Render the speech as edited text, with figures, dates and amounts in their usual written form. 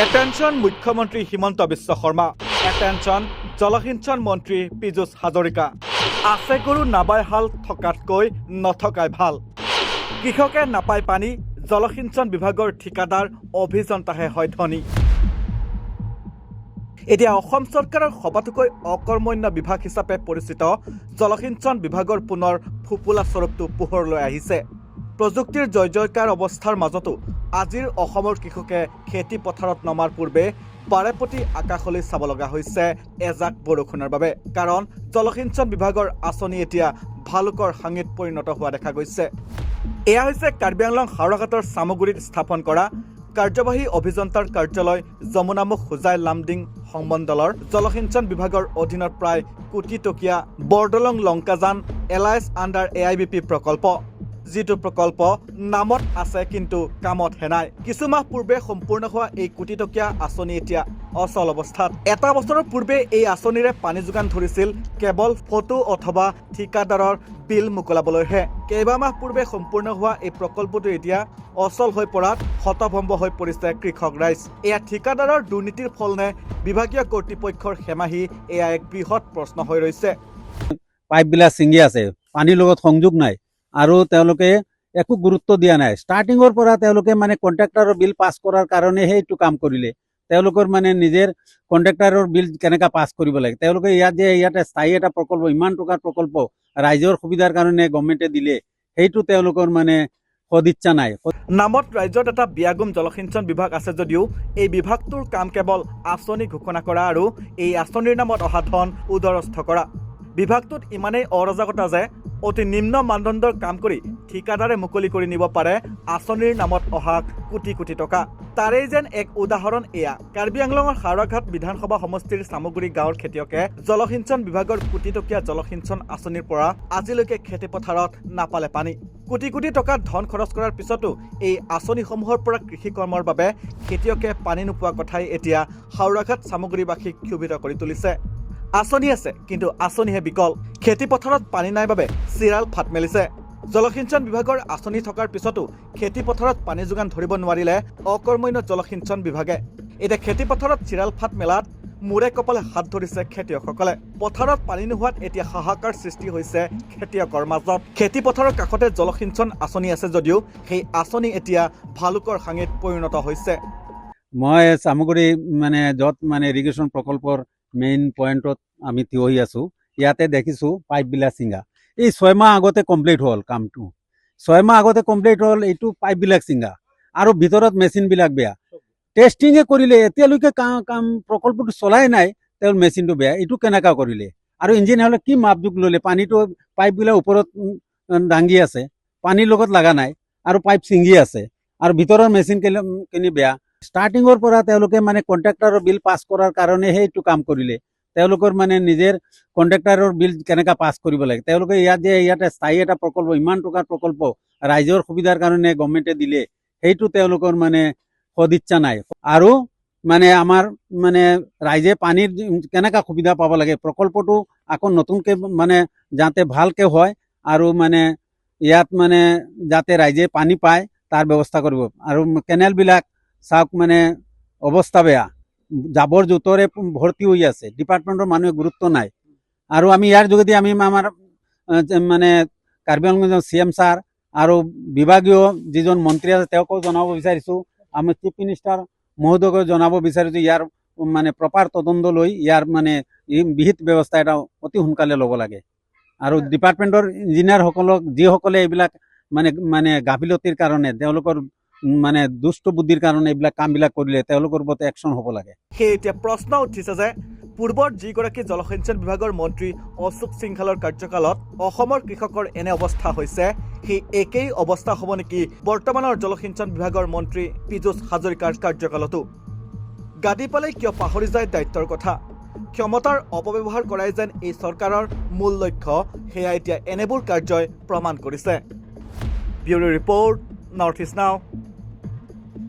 Attention মুখ্যমন্ত্ৰী Himanta Biswa Sarma, attention জলসিঞ্চন মন্ত্ৰী পীযুষ হাজৰিকা। আছে গৰু নাবাই হাল থকাতকৈ নথকাই ভাল। কৃষকে নাপায় পানী, জলসিঞ্চন বিভাগৰ ঠিকাদাৰ অভিযন্তাহে হয় ধনী। এতিয়া অসম চৰকাৰৰ সবাতোকৈ অকৰ্মণ্য বিভাগ হিচাপে পৰিচিত জলসিঞ্চন বিভাগৰ পুনৰ ফুপুলা স্বৰূপটো পোহৰলৈ আহিছে। প্ৰযুক্তিৰ জয় জয়কাৰ অৱস্থাৰ মাজতো আজিৰ অসমৰ কৃষকে খেতি পথাৰত নমাৰ পূৰ্বে বাৰেপতি আকাশলৈ চাব লগা হৈছে এজাক বৰষুণৰ বাবে। কাৰণ জলসিঞ্চন বিভাগৰ আঁচনি এতিয়া ভালুকৰ হাঙিত পৰিণত হোৱা দেখা গৈছে। এয়া হৈছে কাৰ্বি আংলং হাওৰাঘাটৰ চামগুৰিত স্থাপন কৰা কাৰ্যবাহী অভিযন্তাৰ কাৰ্যালয় যমুনামুখ হোজাই লামডিং সংমণ্ডলৰ জলসিঞ্চন বিভাগৰ অধীনত প্ৰায় কোটি টকীয়া বৰদলং লংকাজান এলায়েন্স আণ্ডাৰ AIBP প্ৰকল্প, যিটো প্ৰকল্প নামত আছে কিন্তু কামত হেনাই। কিছু মাহ পূৰ্বে সম্পূৰ্ণ হোৱা এই কোটি টকীয়া আঁচনি এতিয়া অচল অৱস্থাত। এটা বছৰৰ পূৰ্বে এই আঁচনিৰে পানী যোগান ধৰিছিল কেৱল ফটো অথবা ঠিকাদাৰৰ বিল মোকলাবলৈহে। কেইবামাহ পূৰ্বে সম্পূৰ্ণ হোৱা এই প্ৰকল্পটো এতিয়া অচল হৈ পৰাত হতভম্ব হৈ পৰিছে কৃষক ৰাইজ। এয়া ঠিকাদাৰৰ দুৰ্নীতিৰ ফল নে বিভাগীয় কৰ্তৃপক্ষৰ হেমাহি, এয়া এক বৃহৎ প্ৰশ্ন হৈ ৰৈছে। পাইপবিলাক ছিঙি আছে, পানীৰ লগত সংযোগ নাই আৰু তেওঁলোকে একো গুৰুত্ব দিয়া নাই। ষ্টাৰ্টিঙৰ পৰা তেওঁলোকে মানে কণ্ট্ৰেক্টাৰৰ বিল পাছ কৰাৰ কাৰণেহে এইটো কাম কৰিলে। তেওঁলোকৰ মানে নিজৰ কণ্ট্ৰেক্টাৰৰ বিল কেনেকৈ পাছ কৰিব লাগে। তেওঁলোকে ইয়াতে স্থায়ী এটা প্ৰকল্প, ইমান টকাৰ প্ৰকল্প ৰাইজৰ সুবিধাৰ কাৰণে গভৰ্ণমেণ্টে দিলে, সেইটো তেওঁলোকৰ মানে সদিচ্ছা নাই। নামত ৰাজ্যত এটা বিয়াগুম জলসিঞ্চন বিভাগ আছে যদিও এই বিভাগটোৰ কাম কেৱল আঁচনি ঘোষণা কৰা আৰু এই আঁচনিৰ নামত অহা ধন উদৰস্থ কৰা। বিভাগটোত ইমানেই অৰাজকতা যে অতি নিম্ন মানদণ্ডৰ কাম কৰি ঠিকাদাৰে মুকলি কৰি নিব পাৰে আঁচনিৰ নামত অহা কোটি কোটি টকা। তাৰেই যেন এক উদাহৰণ এয়া কাৰ্বি আংলঙৰ হাওৰাঘাট বিধানসভা সমষ্টিৰ চামগুৰি গাঁৱৰ খেতিয়কে জলসিঞ্চন বিভাগৰ কোটি টকীয়া জলসিঞ্চন আঁচনিৰ পৰা আজিলৈকে খেতিপথাৰত নাপালে পানী। কোটি কোটি টকা ধন খৰচ কৰাৰ পিছতো এই আঁচনিসমূহৰ পৰা কৃষি কৰ্মৰ বাবে খেতিয়কে পানী নোপোৱা কথাই এতিয়া হাওৰাঘাট চামগুৰিবাসীক ক্ষোভিত কৰি তুলিছে। আঁচনি আছে কিন্তু আঁচনিহে বিকল। খেতিপথাৰত পানী নাই বাবে চিৰাল ফাট মেলিছে। জলসিঞ্চন বিভাগৰ আঁচনি থকাৰ পিছতো খেতিপথাৰত পানী যোগান ধৰিব নোৱাৰিলে অকৰ্মণ্য জলসিঞ্চন বিভাগে। এতিয়া খেতিপথাৰত চিৰাল ফাট মেলাত মূৰে কপালে হাত ধৰিছে খেতিয়কসকলে। পথাৰত পানী নোহোৱাত এতিয়া হাহাকাৰ সৃষ্টি হৈছে খেতিয়কৰ মাজত। খেতিপথাৰৰ কাষতে জলসিঞ্চন আঁচনি আছে যদিও সেই আঁচনি এতিয়া ভালুকৰ হাঙিত পৰিণত হৈছে। মই চামগুৰি মানে য'ত মানে ইৰিগেশ্যন প্ৰকল্পৰ মেইন পইণ্টত আমি থিয় হৈ আছোঁ, ইয়াতে দেখিছোঁ পাইপবিলাক ছিঙা। এই 6 মাহ আগতে কমপ্লিট হ'ল কামটো, 6 মাহ আগতে কমপ্লিট হ'ল। এইটো পাইপবিলাক ছিঙা আৰু ভিতৰত মেচিনবিলাক বেয়া। টেষ্টিঙে কৰিলে, এতিয়ালৈকে কাম প্ৰকল্পটো চলাই নাই, তেওঁৰ মেচিনটো বেয়া। এইটো কেনেকুৱা কৰিলে আৰু ইঞ্জিন হ'লে কি মাপজোখ ল'লে? পানীটো পাইপবিলাক ওপৰত দাঙি আছে, পানীৰ লগত লগা নাই আৰু পাইপ ছিঙি আছে আৰু ভিতৰৰ মেচিনখিনি বেয়া। ষ্টাৰ্টিঙৰ পৰা তেওঁলোকে মানে কণ্ট্ৰেক্টাৰৰ বিল পাছ কৰাৰ কাৰণেহে এইটো কাম কৰিলে। তেওঁলোকৰ মানে নিজৰ কণ্ট্ৰেক্টাৰৰ বিল কেনেকৈ পাছ কৰিব লাগে। তেওঁলোকে ইয়াতে স্থায়ী এটা প্ৰকল্প, ইমান টকাৰ প্ৰকল্প ৰাইজৰ সুবিধাৰ কাৰণে গভৰ্ণমেণ্টে দিলে, সেইটো তেওঁলোকৰ মানে সদিচ্ছা নাই। আৰু মানে আমাৰ মানে ৰাইজে পানীৰ কেনেকৈ সুবিধা পাব লাগে, প্ৰকল্পটো আকৌ নতুনকৈ মানে যাতে ভালকৈ হয় আৰু মানে ইয়াত মানে যাতে ৰাইজে পানী পায় তাৰ ব্যৱস্থা কৰিব। আৰু কেনেলবিলাক চাওক, মানে অৱস্থা বেয়া, জাবৰ জোঁথৰে ভৰ্তি হৈ আছে। ডিপাৰ্টমেণ্টৰ মানুহে গুৰুত্ব নাই। আৰু আমি ইয়াৰ যোগেদি আমি আমাৰ মানে কাৰ্বি আংলং CM ছাৰ আৰু বিভাগীয় যিজন মন্ত্ৰী আছে তেওঁকো জনাব বিচাৰিছোঁ, আমি চিফ মিনিষ্টাৰ মহোদয়কো জনাব বিচাৰিছোঁ, ইয়াৰ মানে প্ৰপাৰ তদন্ত লৈ ইয়াৰ মানে বিহিত ব্যৱস্থা এটা অতি সোনকালে ল'ব লাগে। আৰু ডিপাৰ্টমেণ্টৰ ইঞ্জিনিয়াৰসকলক, যিসকলে এইবিলাক মানে গাফিলতিৰ কাৰণে, তেওঁলোকৰ মানে দুষ্ট বুদ্ধিৰ কাৰণে এইবিলাক কামবিলাক কৰিলে, তেওঁলোকৰ ওপৰত একশ্যন হ'ব লাগে। সেই এতিয়া প্ৰশ্ন উঠিছে যে পূৰ্বৰ যিগৰাকী জলসিঞ্চন বিভাগৰ মন্ত্ৰী অশোক সিংঘালৰ কাৰ্যকালত অসমৰ কৃষকৰ এনে অৱস্থা হৈছে, সেই একেই অৱস্থা হ'ব নেকি বৰ্তমানৰ জলসিঞ্চন বিভাগৰ মন্ত্ৰী পীযুষ হাজৰিকাৰ কাৰ্যকালতো? গাদী পালেই কিয় পাহৰি যায় দায়িত্বৰ কথা? ক্ষমতাৰ অপব্যৱহাৰ কৰাই যেন এই চৰকাৰৰ মূল লক্ষ্য, সেয়া এতিয়া এনেবোৰ কাৰ্যই প্ৰমাণ কৰিছে। ব্যুৰো ৰিপৰ্ট, নৰ্থ ইষ্ট নাও।